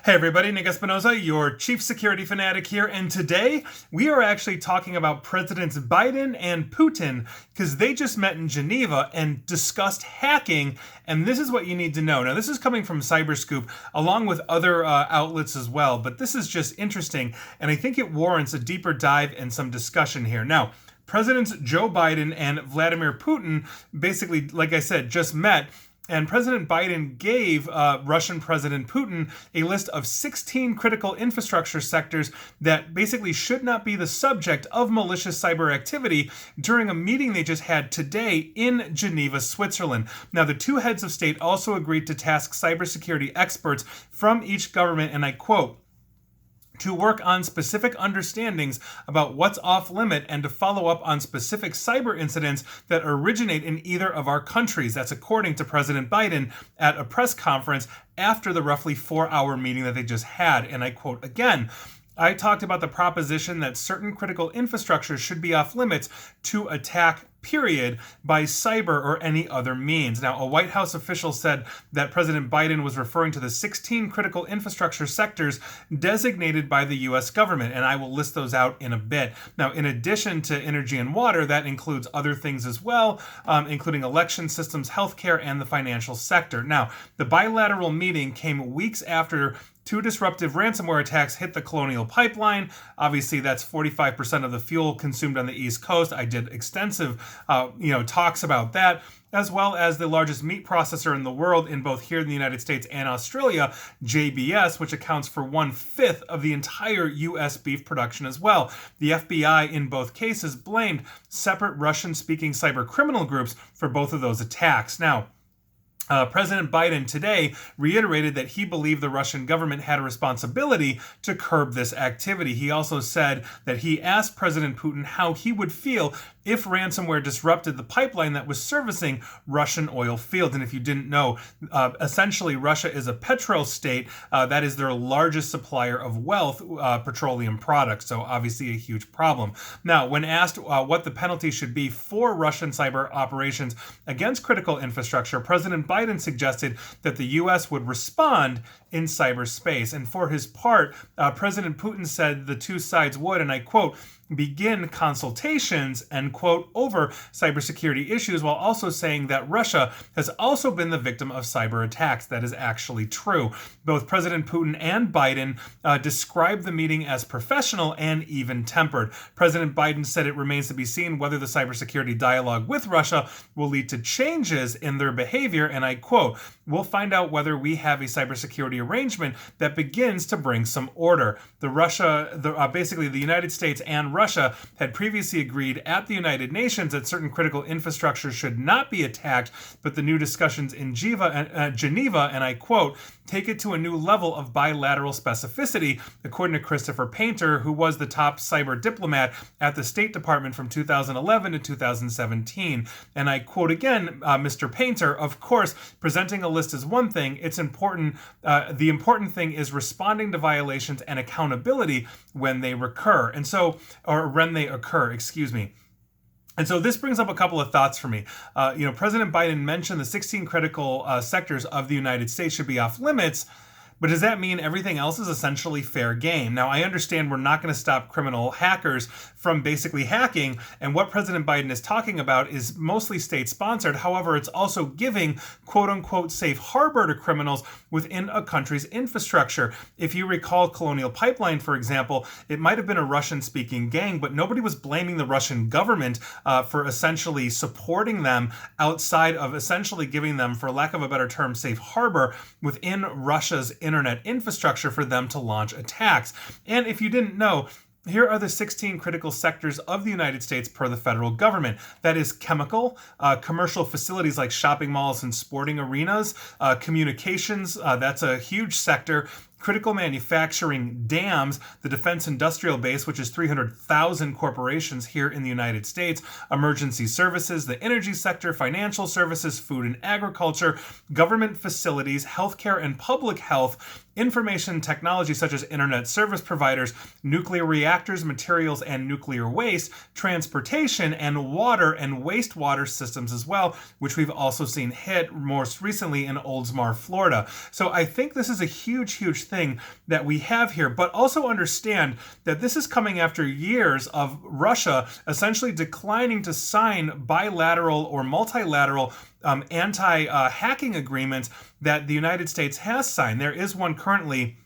Hey everybody, Nick Espinosa, your chief security fanatic here, and today we are actually talking about Presidents Biden and Putin because they just met in Geneva and discussed hacking, and this is what you need to know. Now, this is coming from Cyberscoop along with other outlets as well, but this is just interesting, and I think it warrants a deeper dive and some discussion here. Now, Presidents Joe Biden and Vladimir Putin basically, like I said, just met. And President Biden gave Russian President Putin a list of 16 critical infrastructure sectors that basically should not be the subject of malicious cyber activity during a meeting they just had today in Geneva, Switzerland. Now, the two heads of state also agreed to task cybersecurity experts from each government, and I quote, to work on specific understandings about what's off limit and to follow up on specific cyber incidents that originate in either of our countries. That's according to President Biden at a press conference after the roughly 4-hour meeting that they just had. And I quote again, I talked about the proposition that certain critical infrastructure should be off limits to attack, period, by cyber or any other means. Now, a White House official said that President Biden was referring to the 16 critical infrastructure sectors designated by the U.S. government, and I will list those out in a bit. Now, in addition to energy and water, that includes other things as well, including election systems, healthcare, and the financial sector. Now, the bilateral meeting came weeks after two disruptive ransomware attacks hit the Colonial Pipeline. Obviously, that's 45% of the fuel consumed on the East Coast. I did extensive, talks about that, as well as the largest meat processor in the world in both here in the United States and Australia, JBS, which accounts for 1/5 of the entire U.S. beef production as well. The FBI in both cases blamed separate Russian-speaking cyber criminal groups for both of those attacks. Now, President Biden today reiterated that he believed the Russian government had a responsibility to curb this activity. He also said that he asked President Putin how he would feel if ransomware disrupted the pipeline that was servicing Russian oil fields. And if you didn't know, essentially Russia is a petrol state. That is their largest supplier of wealth, petroleum products. So obviously a huge problem. Now, when asked what the penalty should be for Russian cyber operations against critical infrastructure, President Biden suggested that the U.S. would respond in cyberspace. And for his part, President Putin said the two sides would, and I quote, begin consultations, end quote, over cybersecurity issues, while also saying that Russia has also been the victim of cyber attacks. That is actually true. Both President Putin and Biden described the meeting as professional and even-tempered. President Biden said it remains to be seen whether the cybersecurity dialogue with Russia will lead to changes in their behavior, and I quote, we'll find out whether we have a cybersecurity arrangement that begins to bring some order. Basically the United States and Russia had previously agreed at the United Nations that certain critical infrastructure should not be attacked, but the new discussions in Geneva, and I quote, take it to a new level of bilateral specificity, according to Christopher Painter, who was the top cyber diplomat at the State Department from 2011 to 2017. And I quote again, Mr. Painter, of course, presenting a list is one thing. It's important. The important thing is responding to violations and accountability when they occur. And so this brings up a couple of thoughts for me. President Biden mentioned the 16 critical sectors of the United States should be off limits, but does that mean everything else is essentially fair game? Now, I understand we're not going to stop criminal hackers from basically hacking, and what President Biden is talking about is mostly state-sponsored. However, it's also giving quote-unquote safe harbor to criminals within a country's infrastructure. If you recall Colonial Pipeline, for example, it might have been a Russian-speaking gang, but nobody was blaming the Russian government for essentially supporting them outside of essentially giving them, for lack of a better term, safe harbor within Russia's internet infrastructure for them to launch attacks. And if you didn't know, here are the 16 critical sectors of the United States per the federal government. That is chemical, commercial facilities like shopping malls and sporting arenas, communications, that's a huge sector, critical manufacturing, dams, the defense industrial base, which is 300,000 corporations here in the United States, emergency services, the energy sector, financial services, food and agriculture, government facilities, healthcare and public health, information technology such as internet service providers, nuclear reactors, materials and nuclear waste, transportation, and water and wastewater systems as well, which we've also seen hit most recently in Oldsmar, Florida. So I think this is a huge, huge thing that we have here. But also understand that this is coming after years of Russia essentially declining to sign bilateral or multilateral anti-hacking agreements that the United States has signed. There is one currently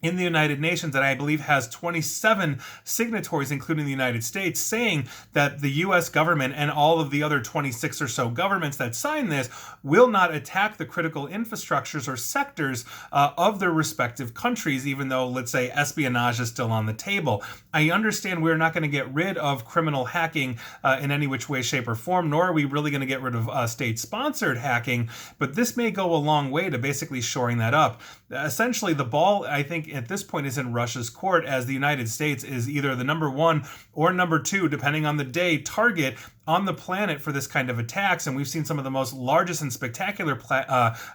in the United Nations that I believe has 27 signatories, including the United States, saying that the U.S. government and all of the other 26 or so governments that sign this will not attack the critical infrastructures or sectors of their respective countries, even though, let's say, espionage is still on the table. I understand we're not going to get rid of criminal hacking in any which way, shape, or form, nor are we really going to get rid of state-sponsored hacking, but this may go a long way to basically shoring that up. Essentially, the ball, I think, at this point is in Russia's court, as the United States is either the number one or number two, depending on the day, target on the planet for this kind of attacks. And we've seen some of the most largest and spectacular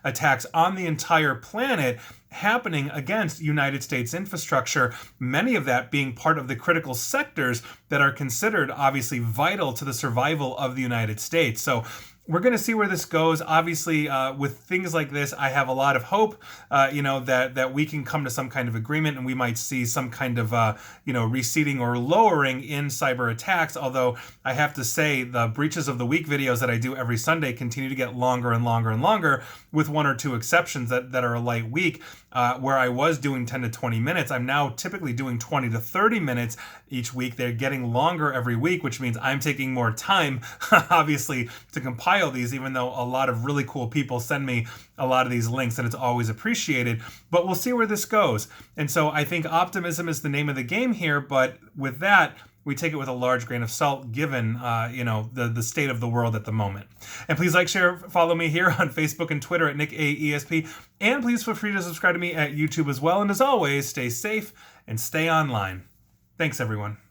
attacks on the entire planet happening against United States infrastructure, many of that being part of the critical sectors that are considered obviously vital to the survival of the United States. So we're going to see where this goes. Obviously, with things like this, I have a lot of hope, that we can come to some kind of agreement, and we might see some kind of, receding or lowering in cyber attacks. Although I have to say, the breaches of the week videos that I do every Sunday continue to get longer and longer and longer, with one or two exceptions that are a light week. Where I was doing 10 to 20 minutes, I'm now typically doing 20 to 30 minutes each week. They're getting longer every week, which means I'm taking more time, obviously, to compile these, even though a lot of really cool people send me a lot of these links, and it's always appreciated. But we'll see where this goes. And so I think optimism is the name of the game here, but with that, we take it with a large grain of salt, given the state of the world at the moment. And please like, share, follow me here on Facebook and Twitter at NickAESP. And please feel free to subscribe to me at YouTube as well. And as always, stay safe and stay online. Thanks, everyone.